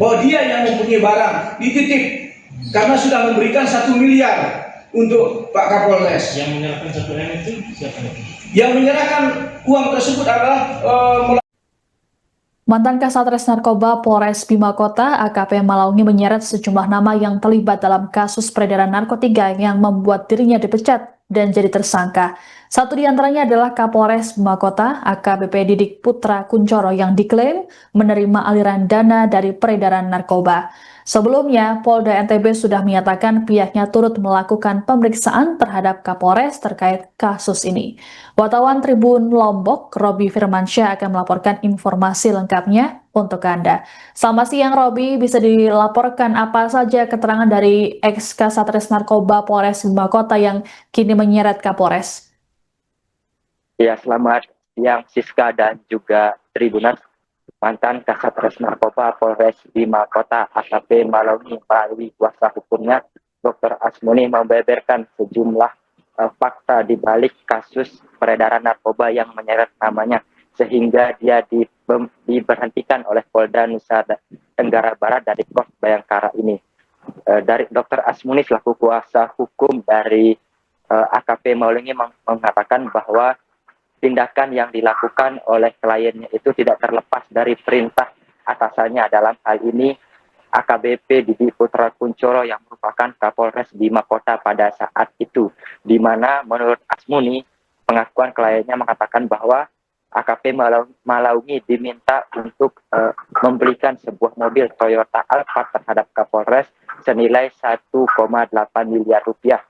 bahwa dia yang mempunyai barang dititip karena sudah memberikan 1 miliar untuk Pak Kapolres. Yang menyerahkan 1 M itu siapa? Yang menyerahkan uang tersebut adalah Mantan Kasatgas Narkoba Polres Bima Kota AKP Malaungi menyeret sejumlah nama yang terlibat dalam kasus peredaran narkotika yang membuat dirinya dipecat dan jadi tersangka. Satu di antaranya adalah Kapolres Bima Kota AKBP Didik Putra Kuncoro yang diklaim menerima aliran dana dari peredaran narkoba. Sebelumnya, Polda NTB sudah menyatakan pihaknya turut melakukan pemeriksaan terhadap Kapolres terkait kasus ini. Wartawan Tribun Lombok, Robi Firmansyah akan melaporkan informasi lengkapnya untuk Anda. Selamat siang Robi, bisa dilaporkan apa saja keterangan dari ex-Kasatgas Narkoba Polres Bima Kota yang kini menyeret Kapolres? Ya, selamat siang Siska dan juga Tribunas. Mantan Kasatgas Narkoba Polres Bima Kota AKP Malaungi melalui kuasa hukumnya Dr. Asmuni membeberkan sejumlah fakta di balik kasus peredaran narkoba yang menyeret namanya sehingga dia diberhentikan oleh Polda Nusa Tenggara Barat dari Kos Bayangkara ini. Dari Dr. Asmuni selaku kuasa hukum dari AKP Malaungi mengatakan bahwa tindakan yang dilakukan oleh kliennya itu tidak terlepas dari perintah atasannya, dalam hal ini AKBP Didik Putra Kuncoro yang merupakan Kapolres Bima Kota pada saat itu, di mana menurut Asmuni pengakuan kliennya mengatakan bahwa AKP Malaungi diminta untuk membelikan sebuah mobil Toyota Alphard terhadap Kapolres senilai 1,8 miliar rupiah.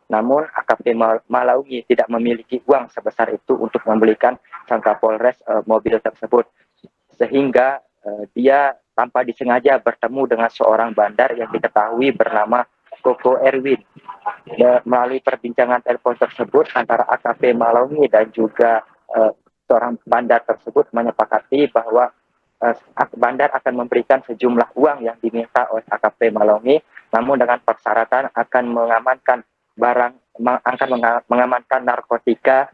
Namun AKP Malaungi tidak memiliki uang sebesar itu untuk membelikan sang Kapolres mobil tersebut. Sehingga dia tanpa disengaja bertemu dengan seorang bandar yang diketahui bernama Koko Erwin. Melalui perbincangan telepon tersebut antara AKP Malaungi dan juga seorang bandar tersebut menyepakati bahwa bandar akan memberikan sejumlah uang yang diminta oleh AKP Malaungi, namun dengan persyaratan akan mengamankan mengamankan narkotika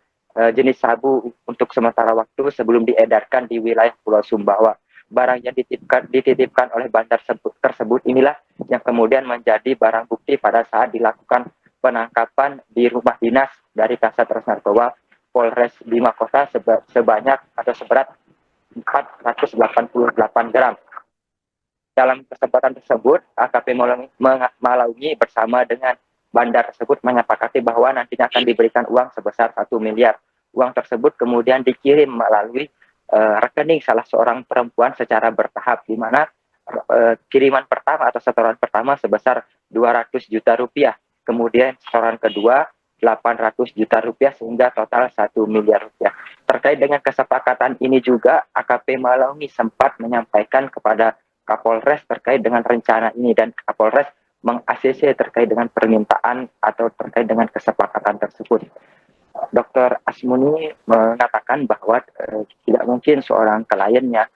jenis sabu untuk sementara waktu sebelum diedarkan di wilayah Pulau Sumbawa. Barang yang dititipkan oleh bandar tersebut inilah yang kemudian menjadi barang bukti pada saat dilakukan penangkapan di rumah dinas dari Kasatgas Narkoba Polres Bima Kota sebanyak atau seberat 488 gram. Dalam kesempatan tersebut, AKP Malaungi bersama dengan bandar tersebut menyepakati bahwa nantinya akan diberikan uang sebesar 1 miliar. Uang tersebut kemudian dikirim melalui rekening salah seorang perempuan secara bertahap, di mana kiriman pertama atau setoran pertama sebesar 200 juta rupiah. Kemudian setoran kedua 800 juta rupiah sehingga total 1 miliar rupiah. Terkait dengan kesepakatan ini juga AKP Malaungi sempat menyampaikan kepada Kapolres terkait dengan rencana ini, dan Kapolres meng-ACC terkait dengan permintaan atau terkait dengan kesepakatan tersebut. Dr. Asmuni mengatakan bahwa tidak mungkin seorang kliennya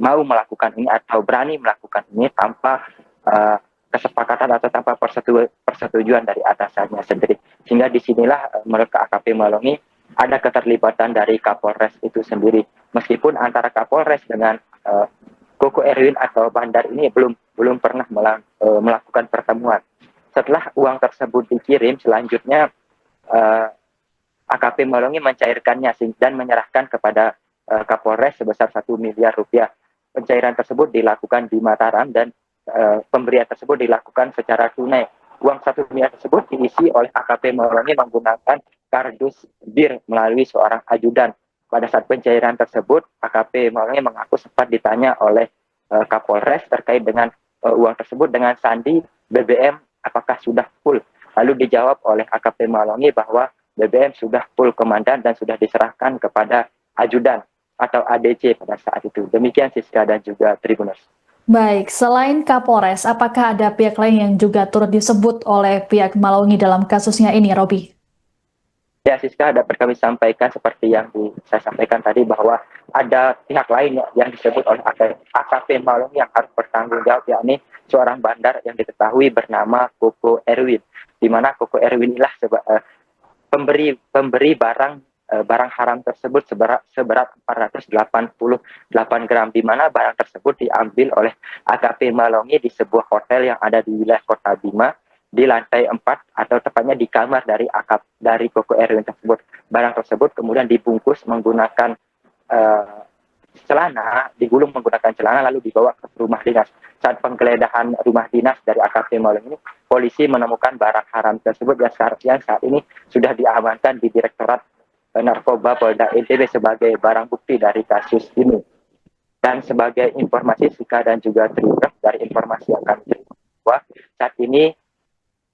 mau melakukan ini atau berani melakukan ini tanpa kesepakatan atau tanpa persetujuan dari atasannya sendiri. Sehingga disinilah menurut AKP Malaungi ada keterlibatan dari Kapolres itu sendiri. Meskipun antara Kapolres dengan Koko Erwin atau bandar ini belum pernah melakukan pertemuan. Setelah uang tersebut dikirim, selanjutnya AKP Malaungi mencairkannya dan menyerahkan kepada Kapolres sebesar 1 miliar rupiah. Pencairan tersebut dilakukan di Mataram dan pemberian tersebut dilakukan secara tunai. Uang 1 miliar tersebut diisi oleh AKP Malaungi menggunakan kardus bir melalui seorang ajudan. Pada saat pencairan tersebut, AKP Malaungi mengaku sempat ditanya oleh Kapolres terkait dengan uang tersebut dengan sandi BBM apakah sudah full. Lalu dijawab oleh AKP Malaungi bahwa BBM sudah full komandan dan sudah diserahkan kepada ajudan atau ADC pada saat itu. Demikian Siska dan juga Tribuners. Baik, selain Kapolres, apakah ada pihak lain yang juga turut disebut oleh pihak Malaungi dalam kasusnya ini, Robi? Ya, Siska, dapat kami sampaikan seperti yang saya sampaikan tadi bahwa ada pihak lain yang disebut oleh AKP Malaungi yang harus bertanggung jawab, yakni seorang bandar yang diketahui bernama Koko Erwin, di mana Koko Erwin inilah pemberi barang barang haram tersebut seberat 488 gram, di mana barang tersebut diambil oleh AKP Malongi di sebuah hotel yang ada di wilayah Kota Bima di lantai 4 atau tepatnya di kamar dari Koko Erwin tersebut. Barang tersebut kemudian dibungkus menggunakan celana, digulung menggunakan celana lalu dibawa ke rumah dinas. Saat penggeledahan rumah dinas dari AKP Malongi ini, polisi menemukan barang haram tersebut yang saat ini sudah diamankan di Direktorat Narkoba Polda NTB sebagai barang bukti dari kasus ini. Dan sebagai informasi Sika dan juga Tribun, dari informasi yang kami terima bahwa saat ini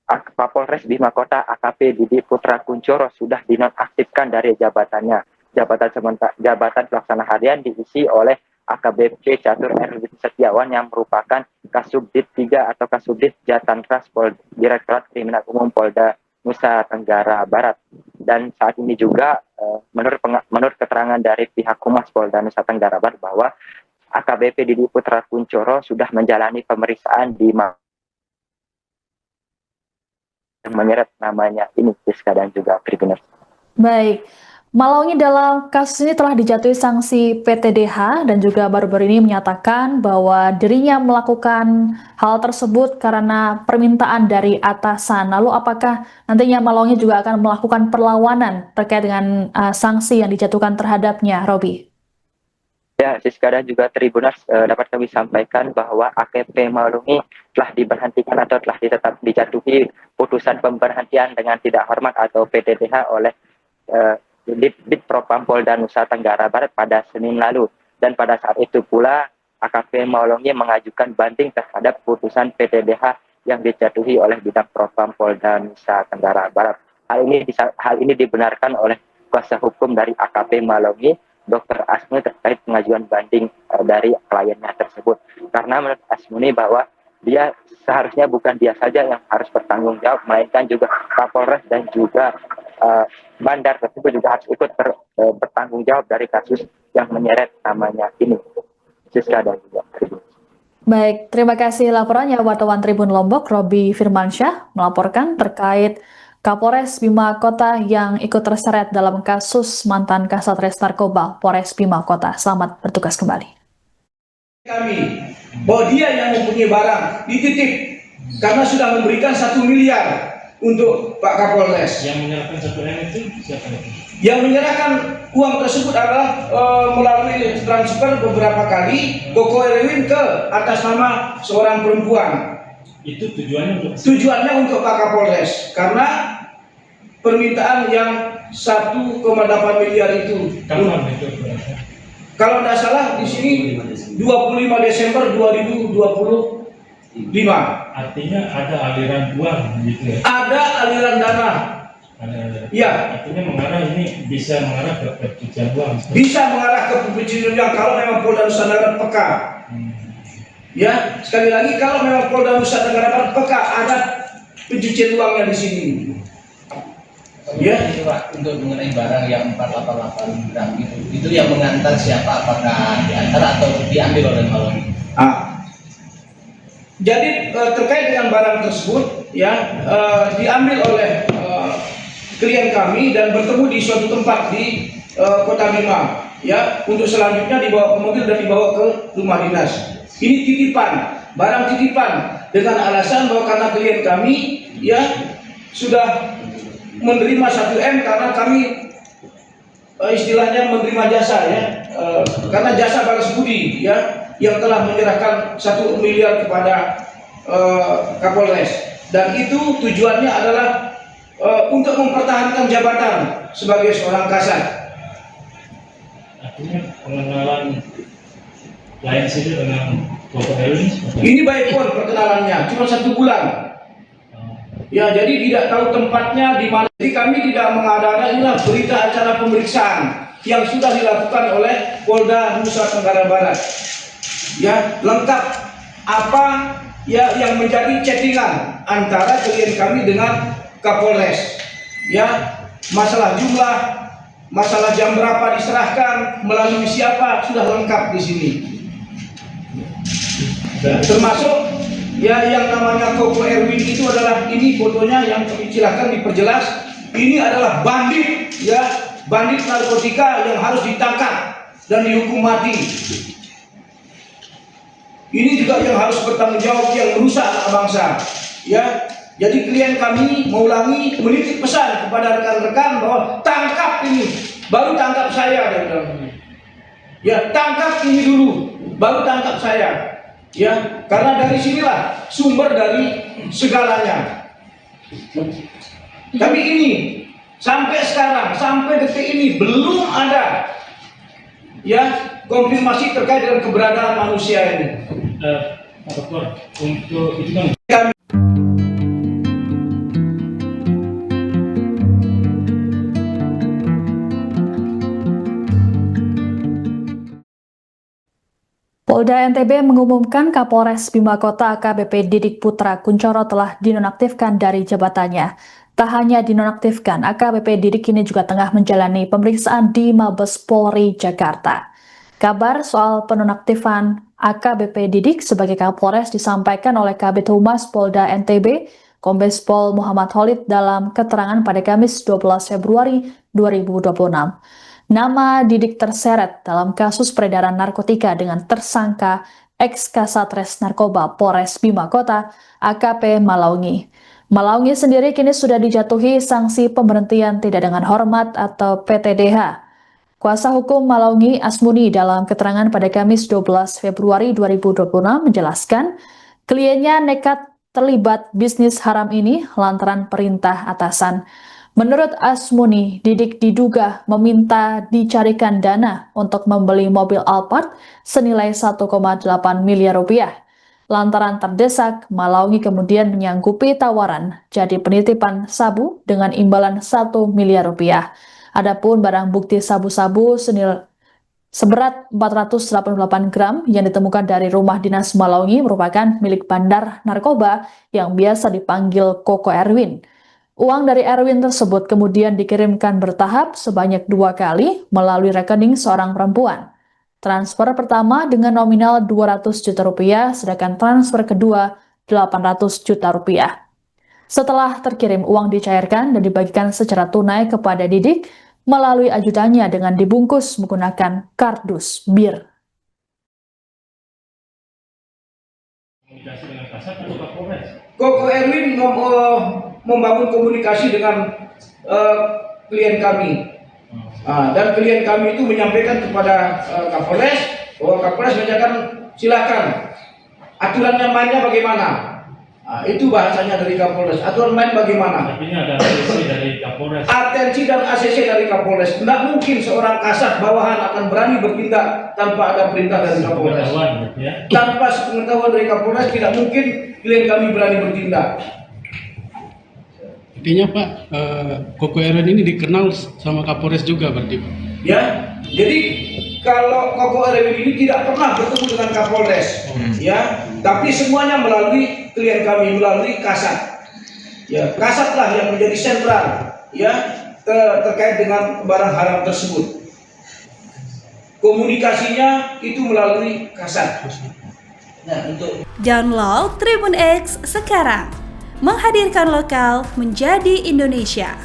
Kapolres Bima Kota AKP Didi Putra Kuncoro sudah dinonaktifkan dari jabatannya. Jabatan pelaksana harian diisi oleh AKBP Catur Erwin Setiawan yang merupakan Kasubdit 3 atau Kasubdit Jatantras Direktorat Kriminal Umum Polda Nusa Tenggara Barat. Dan saat ini juga menurut keterangan dari pihak Humas Polda Nusa Tenggara Barat bahwa AKBP Didi Putra Kuncoro sudah menjalani pemeriksaan di yang menyeret namanya ini Siska dan juga Tribuners. Baik, Malongi dalam kasus ini telah dijatuhi sanksi PTDH dan juga baru-baru ini menyatakan bahwa dirinya melakukan hal tersebut karena permintaan dari atasan. Lalu apakah nantinya Malongi juga akan melakukan perlawanan terkait dengan sanksi yang dijatuhkan terhadapnya, Robi? Ya, Siska dan juga Tribuners, dapat kami sampaikan bahwa AKP Malongi telah diberhentikan atau telah dijatuhi putusan pemberhentian dengan tidak hormat atau PTDH oleh Dit Propam Polda Nusa Tenggara Barat pada Senin lalu. Dan pada saat itu pula AKP Malongi mengajukan banding terhadap putusan PTDH yang dijatuhi oleh Bidang Propam Polda Nusa Tenggara Barat. Hal ini dibenarkan oleh kuasa hukum dari AKP Malongi, Dr. Asmuni, terkait pengajuan banding dari kliennya tersebut. Karena menurut Asmuni bahwa dia seharusnya bukan dia saja yang harus bertanggung jawab, melainkan juga Kapolres dan juga bandar tersebut juga harus ikut bertanggung jawab dari kasus yang menyeret namanya ini. Siska dan juga Tribun. Baik, terima kasih laporannya wartawan Tribun Lombok, Robi Firmansyah, melaporkan terkait Kapolres Bima Kota yang ikut terseret dalam kasus mantan Kasat Res Narkoba Polres Bima Kota. Selamat bertugas kembali. Kami bahwa dia yang mempunyai barang dititip karena sudah memberikan 1 miliar untuk Pak Kapolres. Yang menyerahkan 1 M itu siapa? Yang menyerahkan uang tersebut adalah melalui transfer beberapa kali Koko Erwin ke atas nama seorang perempuan. Itu tujuannya untuk Pak Kapolres karena permintaan yang 1,8 miliar itu. kapan itu? Kalau tidak salah di sini 25 Desember 2025. Artinya ada aliran uang gitu ya? Ada aliran dana. Ya. Artinya ini bisa mengarah ke pencucian uang. Bisa mengarah ke pencucian uang kalau memang Polda Nusa Tenggara Barat peka. Ya, sekali lagi kalau memang Polda Nusa Tenggara Barat peka ada pencucian uangnya di sini. Ya, itu Pak, untuk mengenai barang yang 488 gram itu yang mengantar siapa? Apakah diantar atau diambil oleh Malongi? Jadi terkait dengan barang tersebut ya diambil oleh klien kami dan bertemu di suatu tempat di Kota Bima ya, untuk selanjutnya dibawa ke mobil dan dibawa ke rumah dinas. Ini titipan, barang titipan dengan alasan bahwa karena klien kami ya sudah menerima 1 M karena kami istilahnya menerima jasa ya, karena jasa balas budi ya yang telah menyerahkan 1 miliar kepada Kapolres, dan itu tujuannya adalah untuk mempertahankan jabatan sebagai seorang kasat. Artinya pengenalan klien itu dengan Koko Erwin ini baik pun perkenalannya cuma 1 bulan. Ya, jadi tidak tahu tempatnya di mana. Jadi kami tidak mengadakan berita acara pemeriksaan yang sudah dilakukan oleh Polda Nusa Tenggara Barat. Ya, lengkap apa ya yang menjadi chattingan antara klien kami dengan Kapolres. Ya, masalah jumlah, masalah jam berapa diserahkan, melalui siapa sudah lengkap di sini. Termasuk ya yang namanya Koko Erwin itu adalah ini fotonya yang silahkan diperjelas. Ini adalah bandit ya, bandit narkotika yang harus ditangkap dan dihukum mati. Ini juga yang harus bertanggung jawab yang merusak anak bangsa. Ya, jadi klien kami mengulangi menitip pesan kepada rekan-rekan bahwa tangkap ini, baru tangkap saya. Dia bilang. Ya, tangkap ini dulu, baru tangkap saya. Ya, karena dari sinilah sumber dari segalanya. Tapi ini sampai sekarang, sampai detik ini belum ada ya konfirmasi terkait dengan keberadaan manusia ini. Pak Dokter, untuk itu kan Polda NTB mengumumkan Kapolres Bima Kota AKBP Didik Putra Kuncoro telah dinonaktifkan dari jabatannya. Tak hanya dinonaktifkan, AKBP Didik ini juga tengah menjalani pemeriksaan di Mabes Polri Jakarta. Kabar soal penonaktifan AKBP Didik sebagai Kapolres disampaikan oleh Kabid Humas Polda NTB, Kombes Pol Muhammad Khalid dalam keterangan pada Kamis 12 Februari 2026. Nama Didik terseret dalam kasus peredaran narkotika dengan tersangka ex-Kasatres Narkoba Polres Bima Kota AKP Malaungi. Malaungi sendiri kini sudah dijatuhi sanksi pemberhentian tidak dengan hormat atau PTDH. Kuasa hukum Malaungi Asmuni dalam keterangan pada Kamis 12 Februari 2026 menjelaskan kliennya nekat terlibat bisnis haram ini lantaran perintah atasan. Menurut Asmuni, Didik diduga meminta dicarikan dana untuk membeli mobil Alphard senilai 1,8 miliar rupiah. Lantaran terdesak, Malaungi kemudian menyanggupi tawaran jadi penitipan sabu dengan imbalan 1 miliar rupiah. Adapun barang bukti sabu-sabu seberat 488 gram yang ditemukan dari rumah dinas Malaungi merupakan milik bandar narkoba yang biasa dipanggil Koko Erwin. Uang dari Erwin tersebut kemudian dikirimkan bertahap sebanyak 2 kali melalui rekening seorang perempuan. Transfer pertama dengan nominal 200 juta rupiah, sedangkan transfer kedua 800 juta rupiah. Setelah terkirim, uang dicairkan dan dibagikan secara tunai kepada Didik melalui ajudannya dengan dibungkus menggunakan kardus bir. komunikasi dengan Kasat atau Kapolres? Koko Erwin membangun komunikasi dengan klien kami. Dan klien kami itu menyampaikan kepada Kapolres bahwa Kapolres menyatakan silakan aturan mainnya bagaimana. Itu bahasanya dari Kapolres. Aturan main bagaimana? Artinya ada ACC dari Kapolres. Atensi dan ACC dari Kapolres. Tidak mungkin seorang kasat bawahan akan berani bertindak tanpa ada perintah dari Kapolres. Ya. Tanpa sepengetahuan dari Kapolres tidak mungkin klien kami berani bertindak. Artinya Pak, Koko Erwin ini dikenal sama Kapolres juga berarti Pak? Ya, jadi kalau Koko Erwin ini tidak pernah bertemu dengan Kapolres, ya, tapi semuanya melalui klien kami, melalui Kasat. Ya, Kasatlah yang menjadi sentral, ya, terkait dengan barang haram tersebut. Komunikasinya itu melalui Kasat. Nah, untuk Download Tribun X sekarang, menghadirkan lokal menjadi Indonesia.